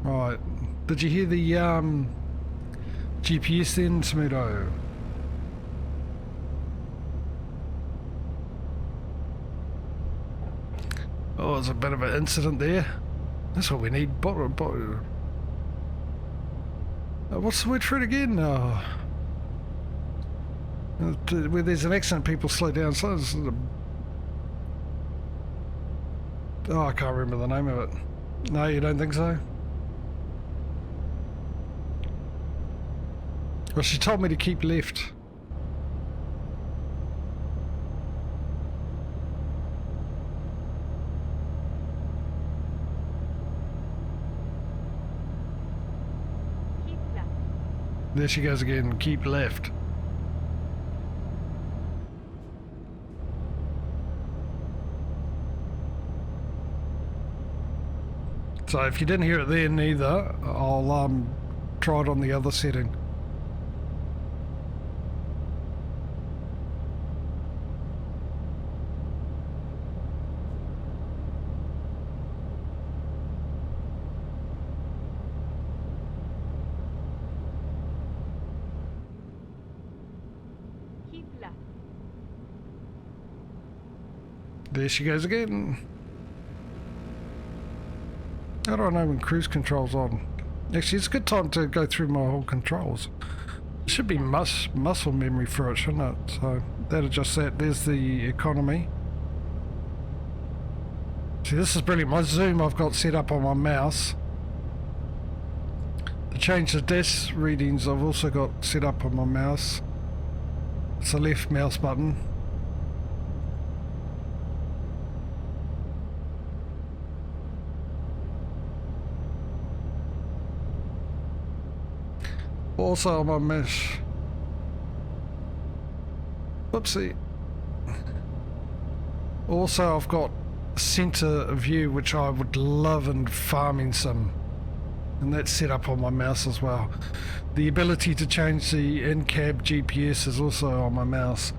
Right. Did you hear the GPS then, Smudo? Oh, there's a bit of an incident there. That's what we need. What's the word for it again? Where there's an accident, people slow down. Oh, I can't remember the name of it. No, you don't think so? Well, she told me to keep left. Keep left. There she goes again, keep left. So if you didn't hear it then either, I'll try it on the other setting. Keep left. There she goes again. How do I know when cruise control's on? Actually, it's a good time to go through my whole controls. It should be muscle memory for it, shouldn't it? So that adjusts that. There's the economy. See, this is brilliant. My zoom I've got set up on my mouse. To change the dash readings I've also got set up on my mouse. It's the left mouse button. Also on my mesh. Whoopsie. Also I've got center view, which I would love in farming sim, and that's set up on my mouse as well. The ability to change the in-cab GPS is also on my mouse,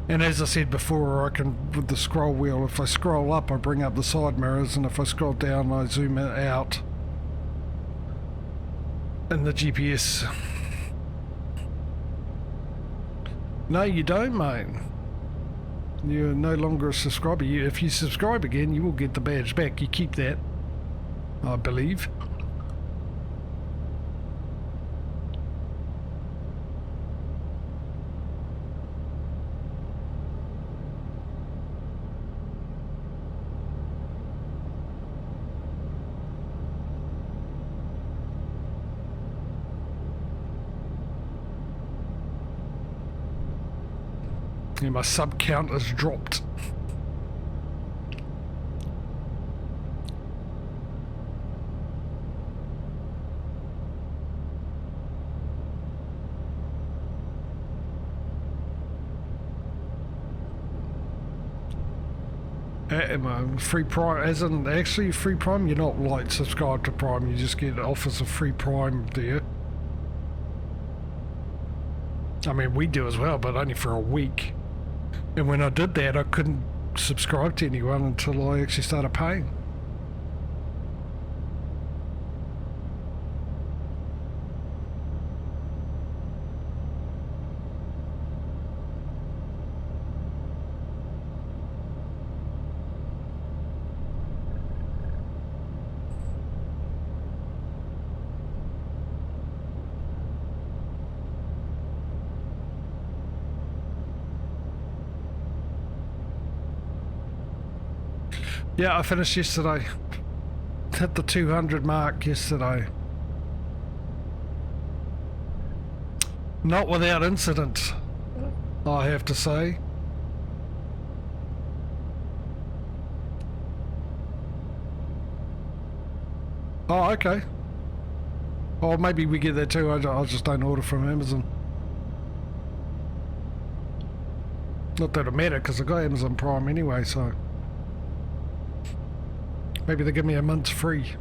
and as I said before, I can, with the scroll wheel, if I scroll up I bring up the side mirrors, and if I scroll down I zoom it out in the GPS. No, you don't, mate. You're no longer a subscriber. If you subscribe again, you will get the badge back. You keep that, I believe. Yeah, my sub count has dropped. Free Prime, as in actually free Prime, you're not like subscribed to Prime, you just get offers of free Prime there. I mean, we do as well, but only for a week. And when I did that, I couldn't subscribe to anyone until I actually started paying. Yeah, I finished yesterday. Hit the 200 mark yesterday. Not without incident, I have to say. Oh, okay. Oh, maybe we get that too. I just don't order from Amazon. Not that it matters, because I got Amazon Prime anyway, so... Maybe they give me a month free.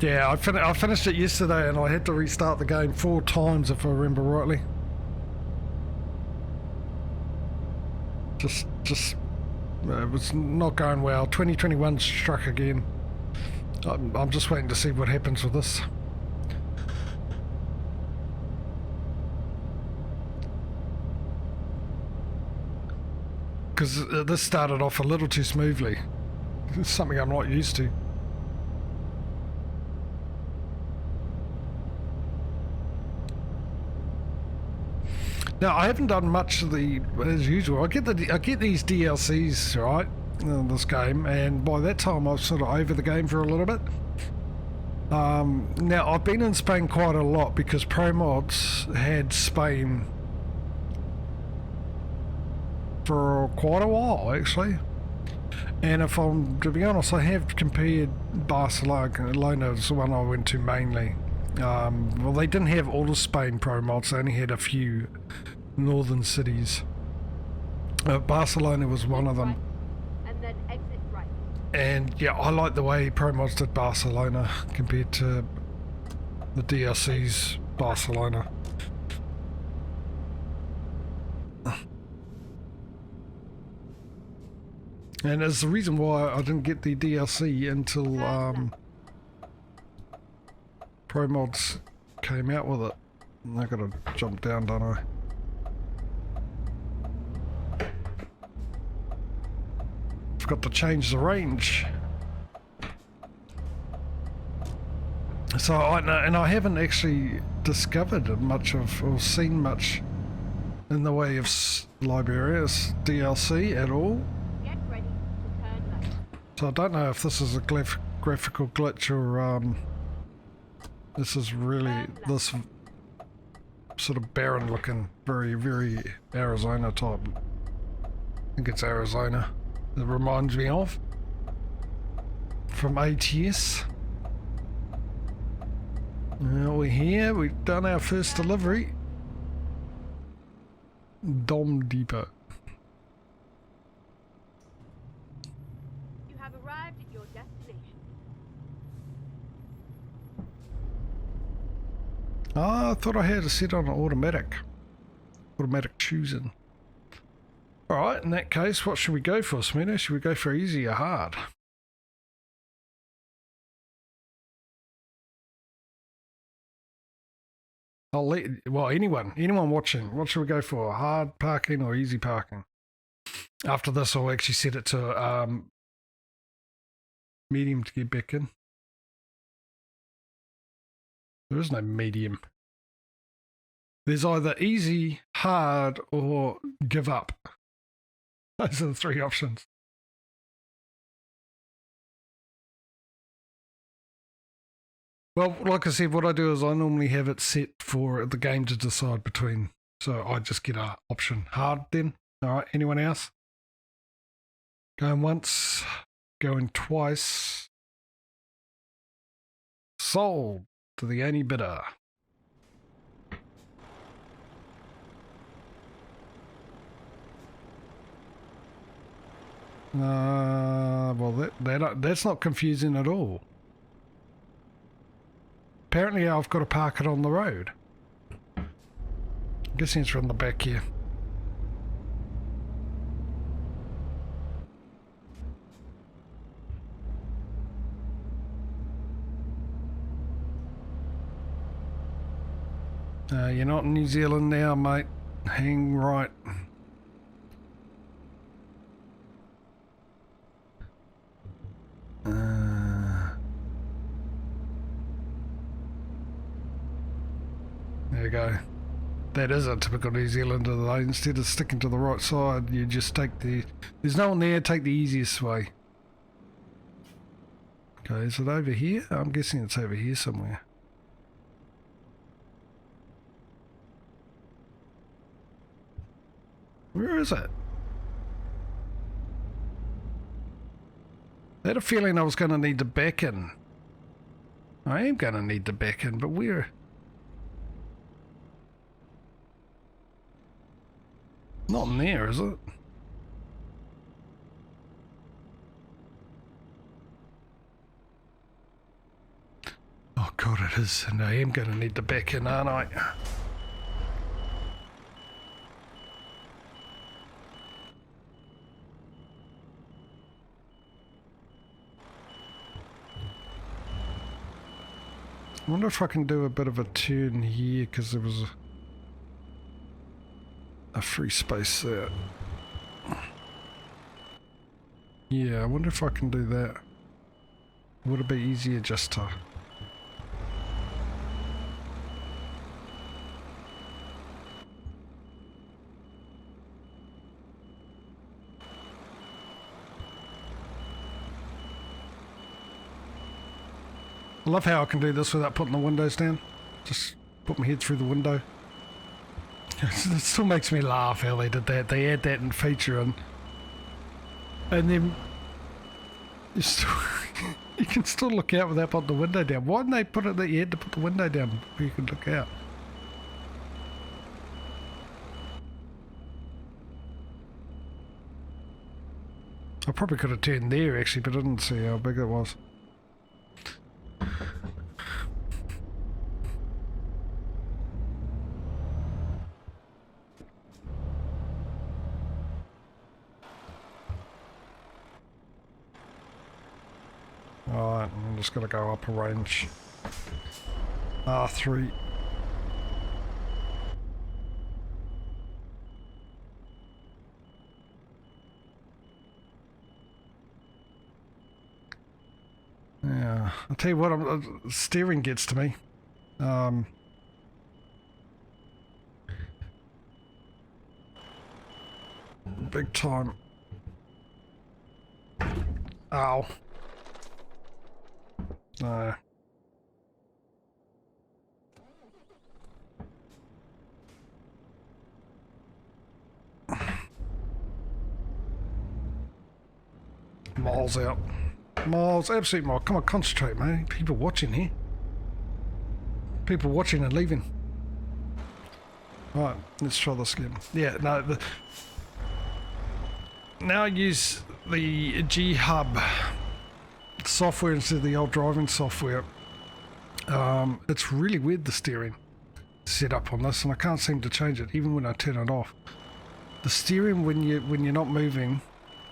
Yeah, I finished it yesterday and I had to restart the game 4 times if I remember rightly. Just It was not going well. 2021 struck again. I'm just waiting to see what happens with this. Because this started off a little too smoothly. It's something I'm not used to. Now I haven't done much of the as usual. I get these DLCs right in this game, and by that time I was sort of over the game for a little bit. Now I've been in Spain quite a lot because Pro Mods had Spain for quite a while actually. And if I'm to be honest, I have compared Barcelona as the one I went to mainly. Well, they didn't have all of Spain Pro Mods, they only had a few northern cities. Barcelona was one of them. And then exit right. And yeah, I like the way Pro Mods did Barcelona compared to the DLC's Barcelona. And it's the reason why I didn't get the DLC until Pro Mods came out with it. And I gotta jump down, don't I? Forgot to change the range. So I know, and I haven't actually discovered much of or seen much in the way of Liberia's DLC at all. Get ready to turn left. So I don't know if this is a graphical glitch or this is really this sort of barren looking, very, very Arizona type. I think it's Arizona. It reminds me of from ATS. Now we're here, we've done our first delivery. Dom Depot. You have arrived at your destination. Ah, I thought I had to set on automatic choosing. Alright, in that case, what should we go for, Smino? Should we go for easy or hard? I'll let, well, anyone watching, what should we go for? Hard parking or easy parking? After this, I'll actually set it to medium to get back in. There is no medium. There's either easy, hard, or give up. Those are the three options. Well, like I said, what I do is I normally have it set for the game to decide between. So I just get an option hard then. All right, anyone else? Going once, going twice. Sold to the only bidder. Well, that's not confusing at all. Apparently I've got to park it on the road. I'm guessing it's from the back here. You're not in New Zealand now, mate. Hang right. There you go. That is a typical New Zealander though. Instead of sticking to the right side, you just take the... There's no one there, take the easiest way. Okay, is it over here? I'm guessing it's over here somewhere. Where is it? I had a feeling I was going to need to back in. I am going to need to back in, but where? Not in there, is it? Oh god, it is, and I am going to need to back in, aren't I? I wonder if I can do a bit of a turn here because there was a free space there. Yeah, I wonder if I can do that. Would it be easier just to... I love how I can do this without putting the windows down. Just put my head through the window. It still makes me laugh how they did that. They add that in feature and then you, still, you can still look out without putting the window down. Why didn't they put it that you had to put the window down before you could look out? I probably could have turned there actually, but I didn't see how big it was. Alright, I'm just gonna go up a range. R3. Yeah, I'll tell you what, steering gets to me. Big time. Ow. No. Miles out. Miles, absolute mile. Come on, concentrate, mate. People watching here. People watching and leaving. Right, let's try this again. Yeah, no. Now I use the G Hub software instead of the old driving software. It's really weird, the steering set up on this, and I can't seem to change it even when I turn it off. The steering when you're not moving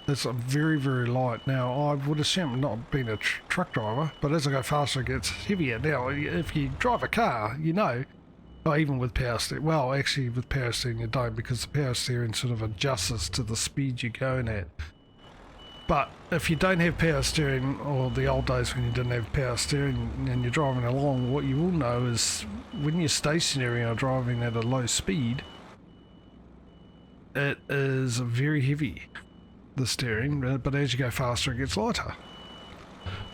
is very, very light. Now I would assume, not being a truck driver, but as I go faster it gets heavier. Now if you drive a car, you know, or even with power steering, well actually with power steering you don't, because the power steering sort of adjusts to the speed you're going at. But if you don't have power steering, or the old days when you didn't have power steering and you're driving along, what you will know is when you're stationary or driving at a low speed, it is very heavy, the steering, but as you go faster it gets lighter.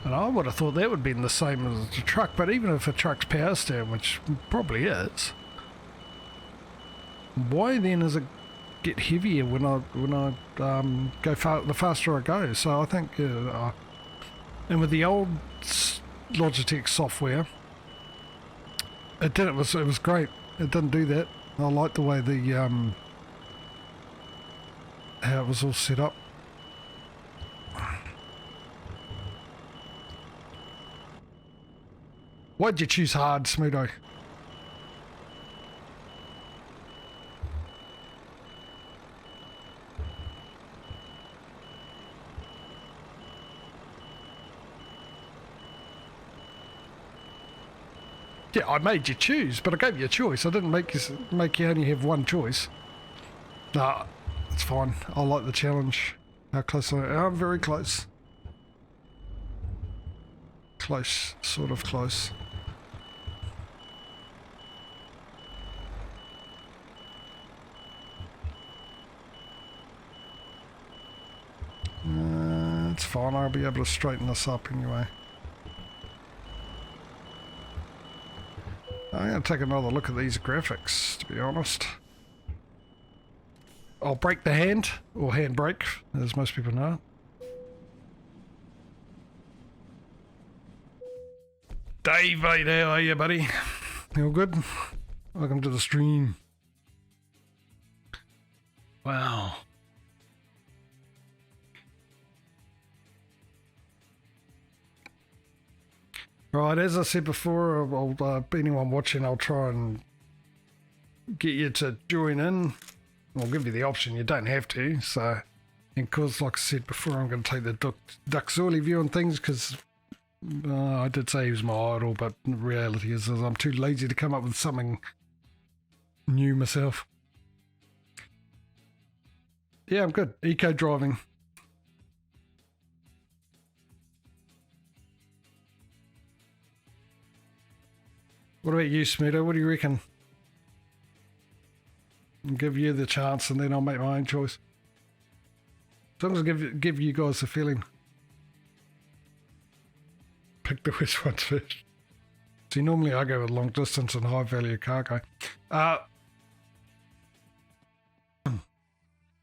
And I would have thought that would be the same as a truck, but even if a truck's power steering, which probably is, why then is it get heavier when I go the faster I go? So I think, and with the old Logitech software, it was great. It didn't do that. I like the way the how it was all set up. Why'd you choose hard, Smootho? Yeah, I made you choose, but I gave you a choice. I didn't make you only have one choice. Nah, it's fine. I like the challenge. How close I'm very close. Close, sort of close. It's fine. I'll be able to straighten this up anyway. I'm going to take another look at these graphics, to be honest. I'll break the hand, or hand brake, as most people know. Dave, how are you, buddy? You all good? Welcome to the stream. Wow. Right, as I said before, anyone watching, I'll try and get you to join in. I'll give you the option, you don't have to. So, and because, like I said before, I'm going to take the Duxorley view on things, because I did say he was my idol, but the reality is I'm too lazy to come up with something new myself. Yeah, I'm good. Eco driving. What about you, Smeeto? What do you reckon? I'll give you the chance and then I'll make my own choice. As long as I give you guys the feeling. Pick the worst ones first. See, normally I go with long distance and high value cargo.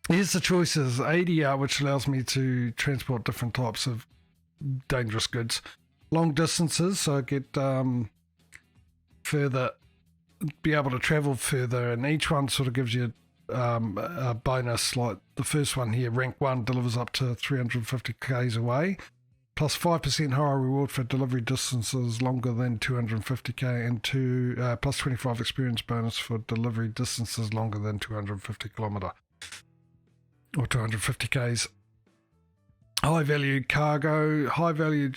Here's the choices. ADR, which allows me to transport different types of dangerous goods. Long distances, so I get further, be able to travel further, and each one sort of gives you a bonus. Like the first one here, rank 1, delivers up to 350 k's away, plus 5% higher reward for delivery distances longer than 250k, and plus 25 experience bonus for delivery distances longer than 250 kilometre or 250 k's. High value cargo, high value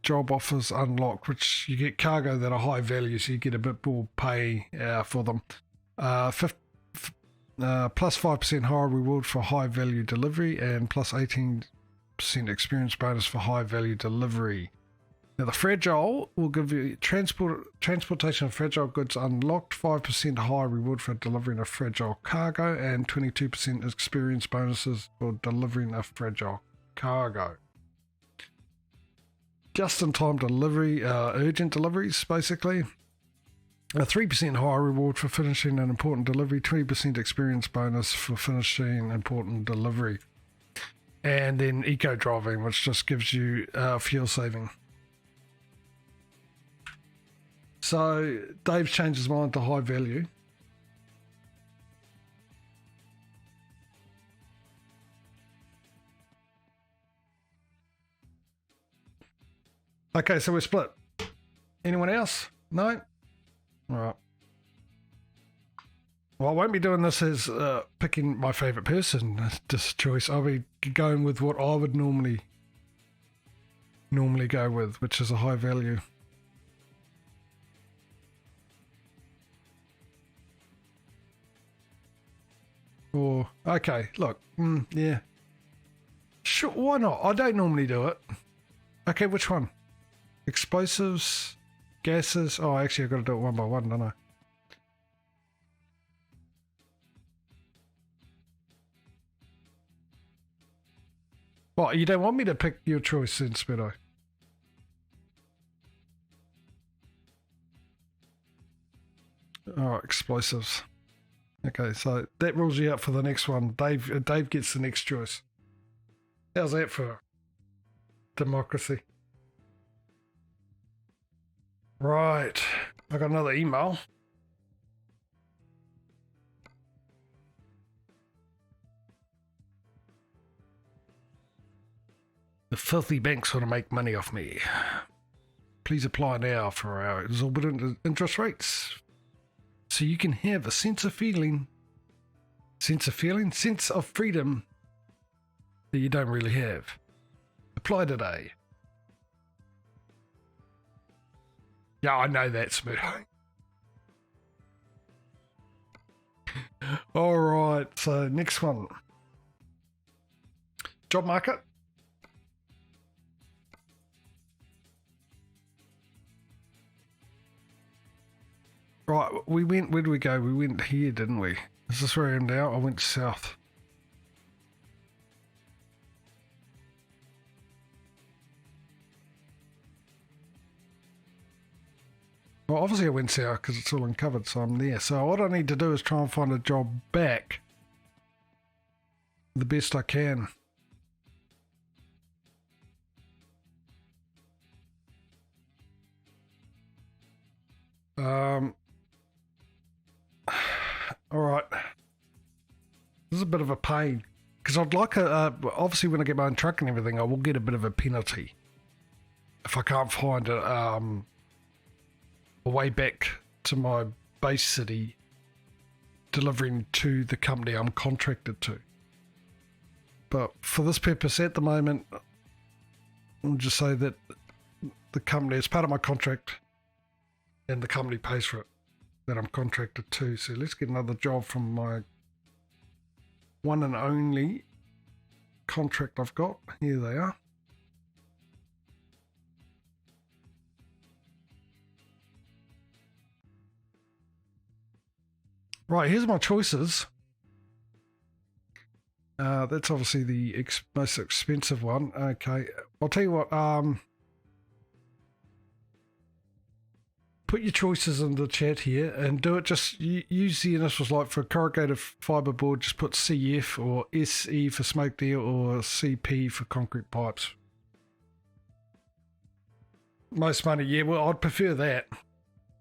job offers unlocked, which you get cargo that are high value, so you get a bit more pay for them. Plus 5% higher reward for high value delivery, and plus 18% experience bonus for high value delivery. Now the fragile will give you transportation of fragile goods unlocked, 5% higher reward for delivering a fragile cargo, and 22% experience bonuses for delivering a fragile cargo. Just-in-time delivery, urgent deliveries, basically. A 3% higher reward for finishing an important delivery, 20% experience bonus for finishing important delivery. And then eco driving, which just gives you fuel saving. So Dave's changed his mind to high value. Okay, so we're split. Anyone else? No? All right. Well, I won't be doing this as picking my favourite person, this choice. I'll be going with what I would normally go with, which is a high value. Or, okay, look, yeah. Sure, why not? I don't normally do it. Okay, which one? Explosives, gases. Oh, actually, I've got to do it one by one, don't I? Well, you don't want me to pick your choice then, Speedo? Oh, explosives. Okay, so that rules you out for the next one. Dave gets the next choice. How's that for democracy? Right, I got another email. The filthy banks want to make money off me. Please apply now for our exorbitant interest rates, so you can have a sense of freedom that you don't really have. Apply today. Yeah, I know that, Smooth. All right, so next one. Job market. Right, we went, where did we go? We went here, didn't we? Is this where I am now? I went south. Well, obviously I went south because it's all uncovered, so I'm there. So what I need to do is try and find a job back the best I can. All right. This is a bit of a pain because I'd like obviously when I get my own truck and everything, I will get a bit of a penalty if I can't find a way back to my base city delivering to the company I'm contracted to. But for this purpose at the moment, I'll just say that the company, it's part of my contract, and the company pays for it that I'm contracted to. So let's get another job from my one and only contract I've got. Here they are. Right, here's my choices. That's obviously the most expensive one. Okay, I'll tell you what. Put your choices in the chat here and do it. Just use the initials, like for corrugated fibre board, just put CF or SE for smoke deal or CP for concrete pipes. Most money, yeah, well, I'd prefer that.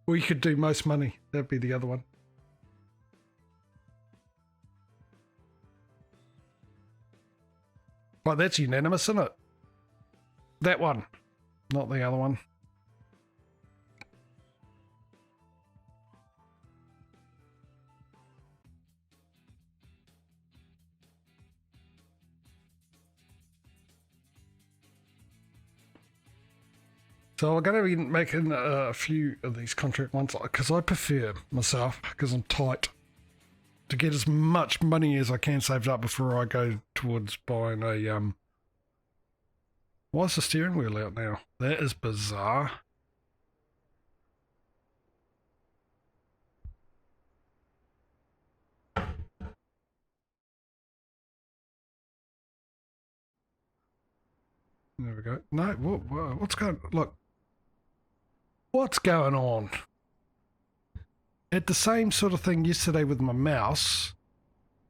Or you could do most money. That'd be the other one. Right, that's unanimous, isn't it? That one, not the other one. So I'm going to be making a few of these contract ones because I prefer myself, because I'm tight, to get as much money as I can saved up before I go towards buying a Why is the steering wheel out now? That is bizarre. There we go. No, what's going? Look, what's going on? Had the same sort of thing yesterday with my mouse.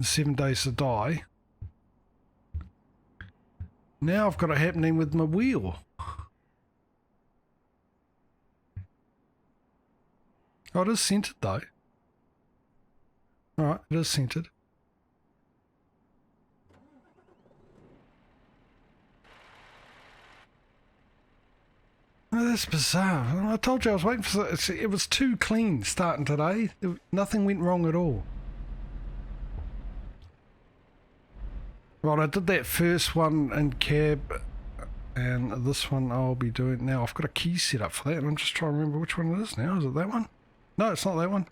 7 Days to Die. Now I've got it happening with my wheel. Oh, it is centered though. Alright, it is centered. Oh, that's bizarre. I told you I was waiting for it. Was too clean starting today. Nothing went wrong at all. Right, I did that first one in cab, and this one I'll be doing now. I've got a key set up for that, and I'm just trying to remember which one it is now. Is it that one? No, it's not that one.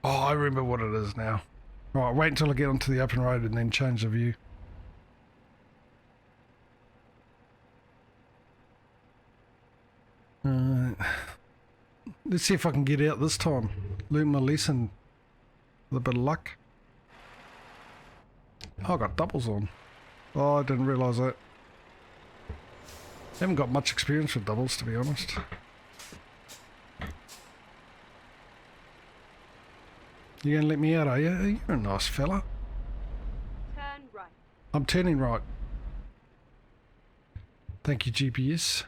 Oh, I remember what it is now. Right, wait until I get onto the open road and then change the view. Let's see if I can get out this time. Learn my lesson with a bit of luck. Oh, I got doubles on. Oh, I didn't realise that. Haven't got much experience with doubles, to be honest. You gonna let me out, are you? You're a nice fella. Turn right. I'm turning right. Thank you, GPS.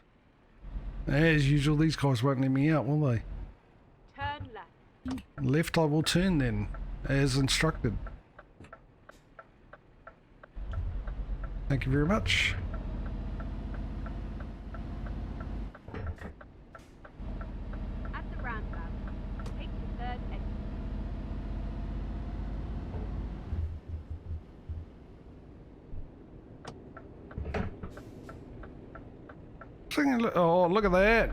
As usual, these guys won't let me out, will they? Turn left. Left I will turn then, as instructed. Thank you very much. At the roundabout, take the third exit. Oh, look at that.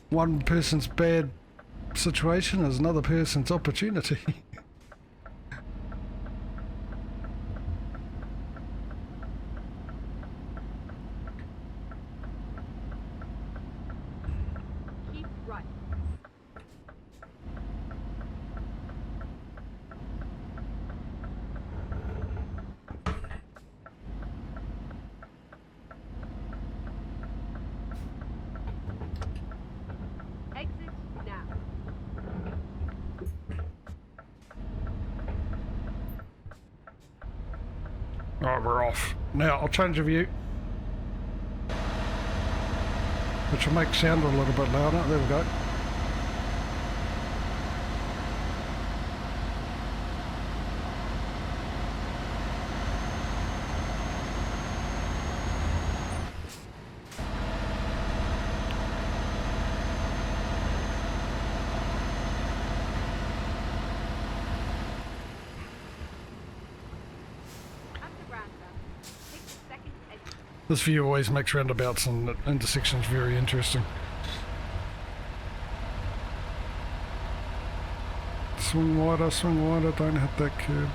One person's bad situation is another person's opportunity. Keep right. Exit now. Alright, we're off. Now, I'll change the view. Which will make sound a little bit louder. There we go. This view always makes roundabouts and intersections very interesting. Swing wider, don't hit that curb.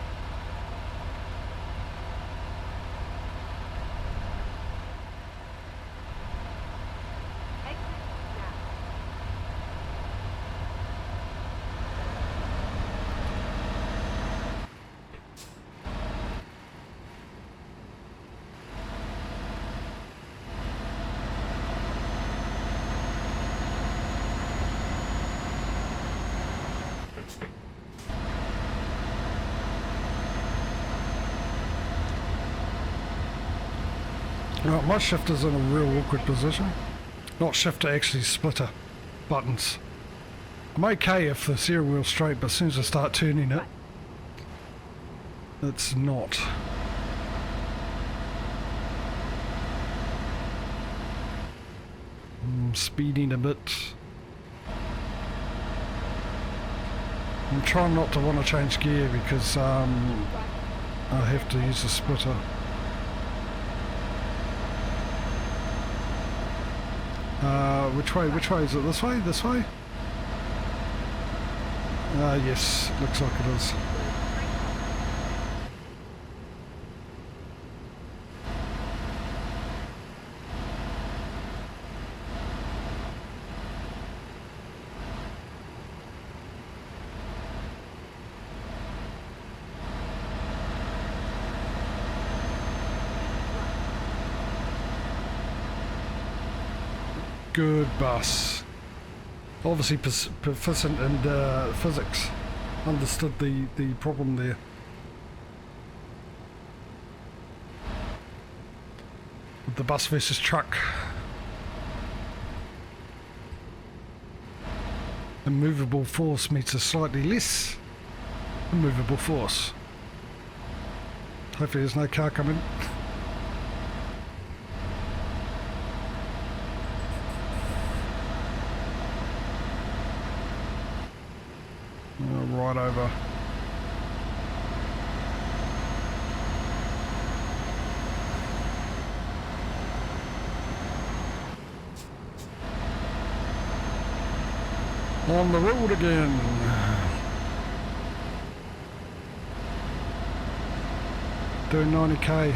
Right, my shifter's in a real awkward position. Not shifter, actually splitter buttons. I'm okay if the steering wheel's straight, but as soon as I start turning it, it's not. I'm speeding a bit. I'm trying not to want to change gear because I have to use the splitter. Which way is it? This way? This way? Yes, looks like it is. Good bus. Obviously proficient in physics. Understood the problem there. The bus versus truck. Immovable force meets a slightly less immovable force. Hopefully there's no car coming. Right over. On the road again. Doing 90k.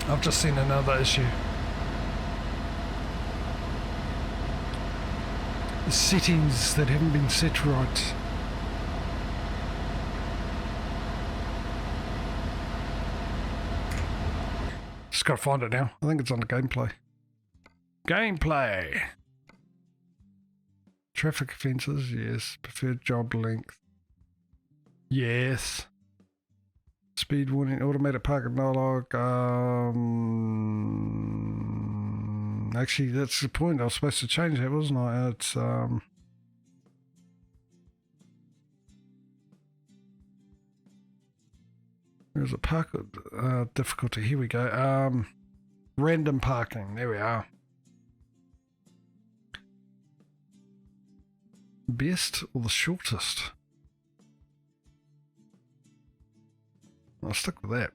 I've just seen another issue. Settings that haven't been set right. Just gotta find it now. I think it's on the gameplay. Gameplay! Traffic offences, yes. Preferred job length. Yes. Speed warning, automated parking dialogue. Actually, that's the point. I was supposed to change that, wasn't I? It's there's a park difficulty. Here we go. Random parking. There we are. Best or the shortest? I'll stick with that.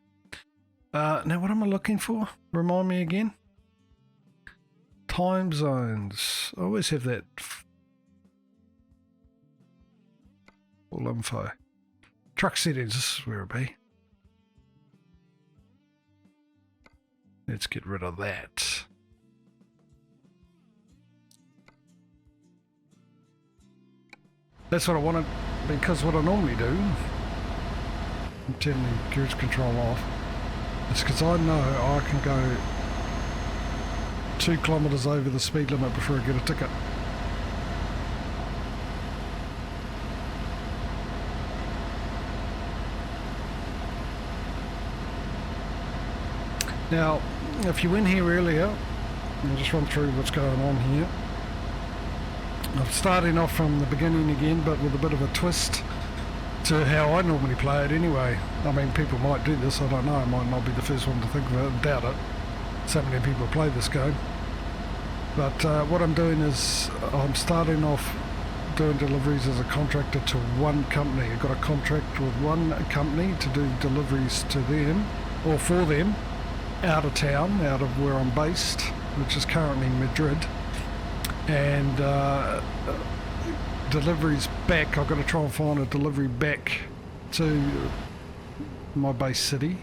Now, what am I looking for? Remind me again. Time zones. I always have that full info. Truck settings, this is where it'll be. Let's get rid of that. That's what I wanted, because what I normally do, I'm turning the cruise control off, it's because I know I can go 2 kilometres over the speed limit before I get a ticket. Now, if you went here earlier, I'll just run through what's going on here. I'm starting off from the beginning again, but with a bit of a twist to how I normally play it anyway. I mean, people might do this, I don't know, I might not be the first one to think of it, I doubt it. So many people play this game. But what I'm doing is I'm starting off doing deliveries as a contractor to one company. I've got a contract with one company to do deliveries to them, or for them, out of town, out of where I'm based, which is currently Madrid. And deliveries back, I've got to try and find a delivery back to my base city,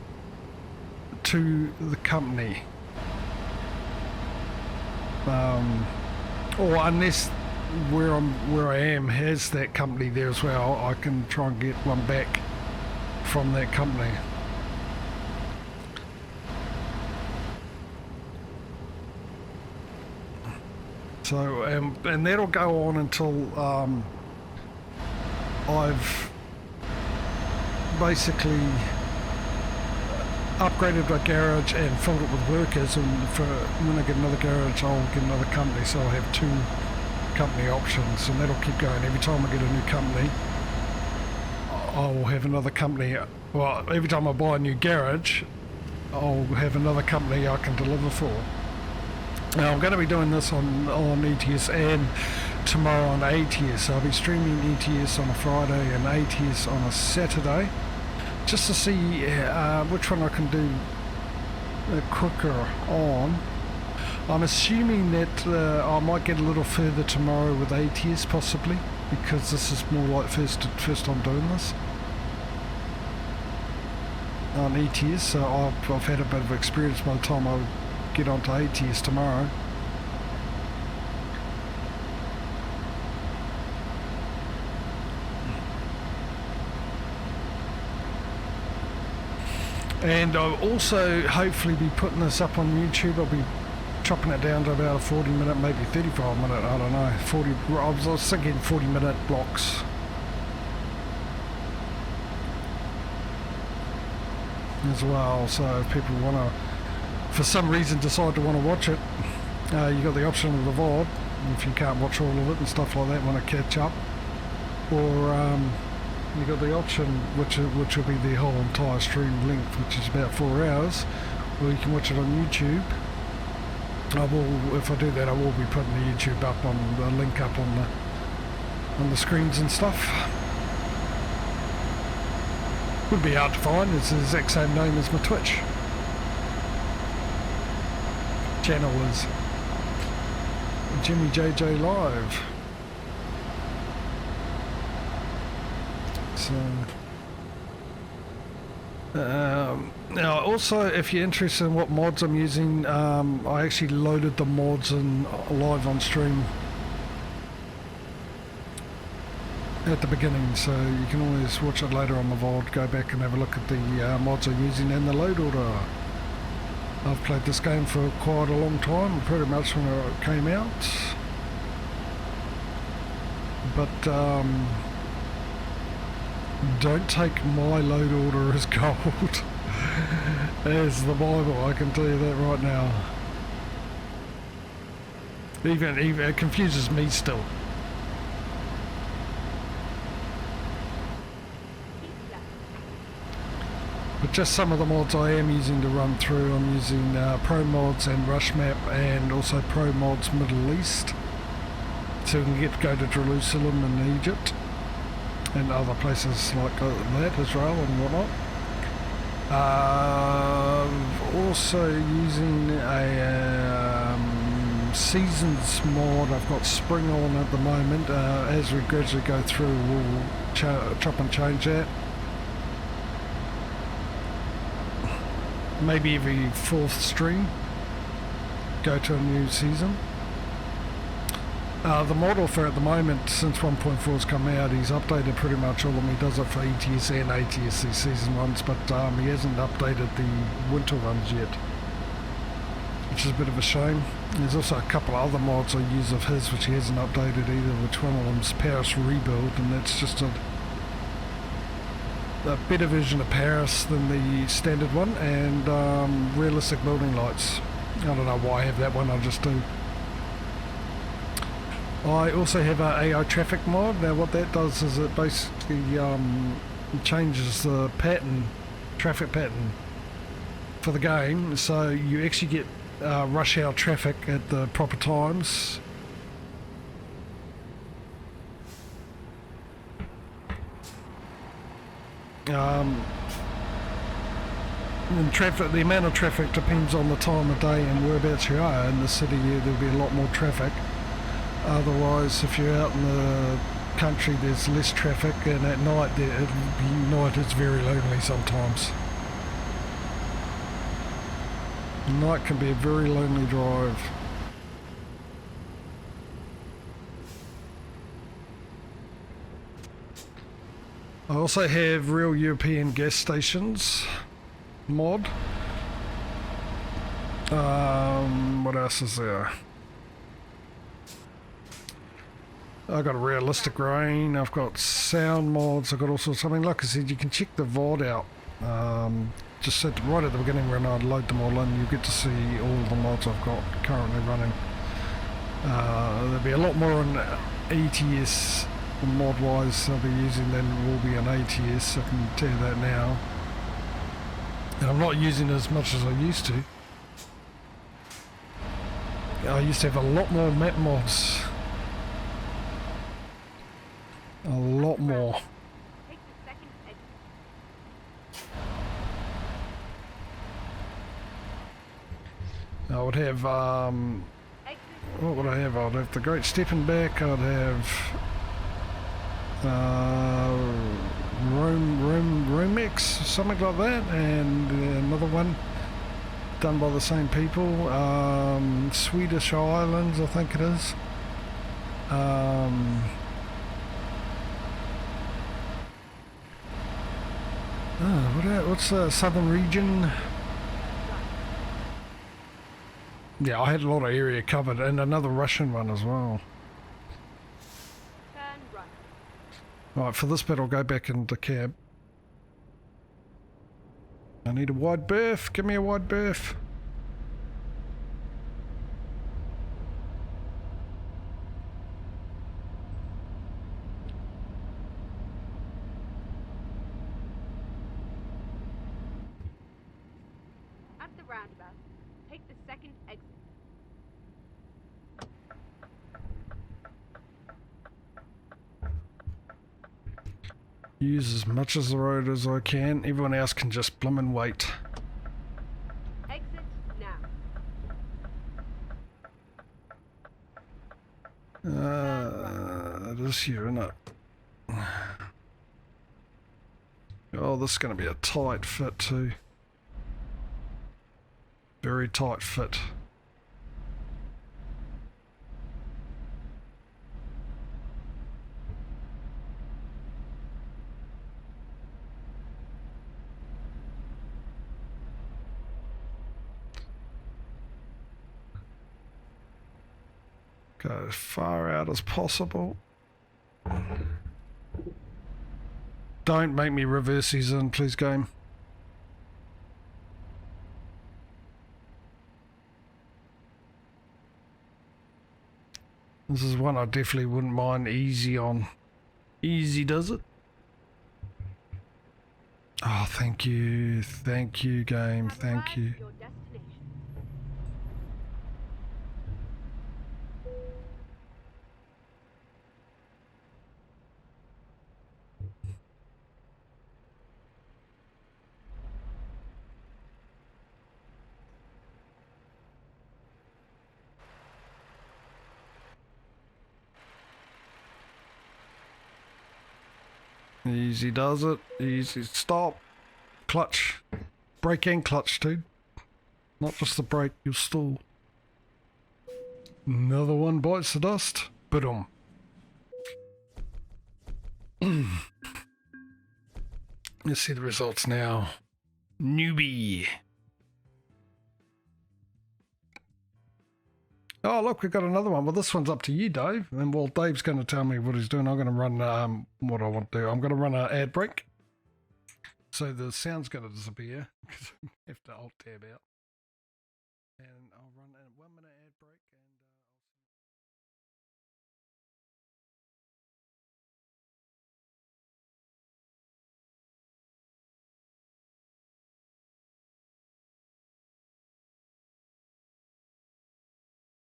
to the company. Or unless where I am has that company there as well, I can try and get one back from that company. So and that'll go on until I've basically upgraded my garage and filled it with workers, and for when I get another garage I'll get another company, so I'll have two company options, and that'll keep going. Every time I get a new company I'll have another company. Well, every time I buy a new garage I'll have another company I can deliver for. Now I'm going to be doing this on ETS and tomorrow on ATS. So I'll be streaming ETS on a Friday and ATS on a Saturday, just to see which one I can do quicker on. I'm assuming that I might get a little further tomorrow with ATS possibly, because this is more like first time doing this on ETS, so I've had a bit of experience by the time I get onto ATS tomorrow. And I'll also hopefully be putting this up on YouTube. I'll be chopping it down to about a 40-minute, maybe 35-minute, I don't know, 40, I was thinking 40-minute blocks. As well, so if people want to, for some reason, decide to want to watch it, you got the option of the VOD, if you can't watch all of it and stuff like that, want to catch up, or you got the option, which will be the whole entire stream length, which is about 4 hours, or you can watch it on YouTube. I will, if I do that, I will be putting the YouTube up on the link up on the screens and stuff. Would be hard to find. It's the exact same name as my Twitch channel is Jimmy JJ Live. So now also, if you're interested in what mods I'm using, I actually loaded the mods in live on stream at the beginning, so you can always watch it later on the VOD, go back and have a look at the mods I'm using and the load order. I've played this game for quite a long time, pretty much when it came out, but don't take my load order as gold as the Bible, I can tell you that right now. Even it confuses me still. But just some of the mods I am using to run through, I'm using Pro Mods and Rush Map, and also Pro Mods Middle East, so we can go to Jerusalem and Egypt and other places like that, Israel and whatnot. Also using a Seasons mod. I've got Spring on at the moment. As we gradually go through, we'll chop and change that. Maybe every 4th stream go to a new season. The model for at the moment, since 1.4's come out, he's updated pretty much all of them. He does it for ETS and ATS, these season ones, but he hasn't updated the winter ones yet, which is a bit of a shame. There's also a couple of other mods I use of his which he hasn't updated either, which one of them's Paris Rebuild, and that's just a better version of Paris than the standard one, and realistic building lights. I don't know why I have that one, I just do. I also have a AI traffic mod. Now what that does is it basically changes the pattern, traffic pattern for the game, so you actually get rush hour traffic at the proper times. And traffic, the amount of traffic depends on the time of day and whereabouts you are. In the city, there'll be a lot more traffic. Otherwise, if you're out in the country, there's less traffic, and at night, night it's very lonely sometimes. Night can be a very lonely drive. I also have Real European Gas Stations mod. What else is there? I've got a realistic rain, I've got sound mods, I've got all sorts of something. Like I said, you can check the VOD out. Just right at the beginning when I load them all in, you get to see all the mods I've got currently running. There'll be a lot more on ATS mod wise I'll be using than will be on ATS, I can tell you that now. And I'm not using it as much as I used to. I used to have a lot more map mods. A lot more. I would have, what would I have? I'd have the Great Stepping Back, I'd have Romex, something like that, and another one done by the same people, Swedish Islands I think it is. What's the southern region? Yeah, I had a lot of area covered, and another Russian one as well. Right, for this bit I'll go back into cab. I need a wide berth, give me a wide berth. At the roundabout, take the second exit. Use as much of the road as I can. Everyone else can just bloomin' wait. Exit now. It is here, isn't it? Oh, this is going to be a tight fit too. Very tight fit. Go as far out as possible. Don't make me reverse these in, please, game. This is one I definitely wouldn't mind easy on. Easy does it. Oh, thank you. Thank you, game. Thank you. Your destination. Easy does it. Easy stop. Clutch. Brake and clutch too. Not just the brake, you'll stall. Another one bites the dust. Ba-dum. Let's see the results now. Newbie. Oh, look, we've got another one. Well, this one's up to you, Dave. And while Dave's going to tell me what he's doing, I'm going to run what I want to do. I'm going to run an ad break. So the sound's going to disappear because I have to alt tab out. And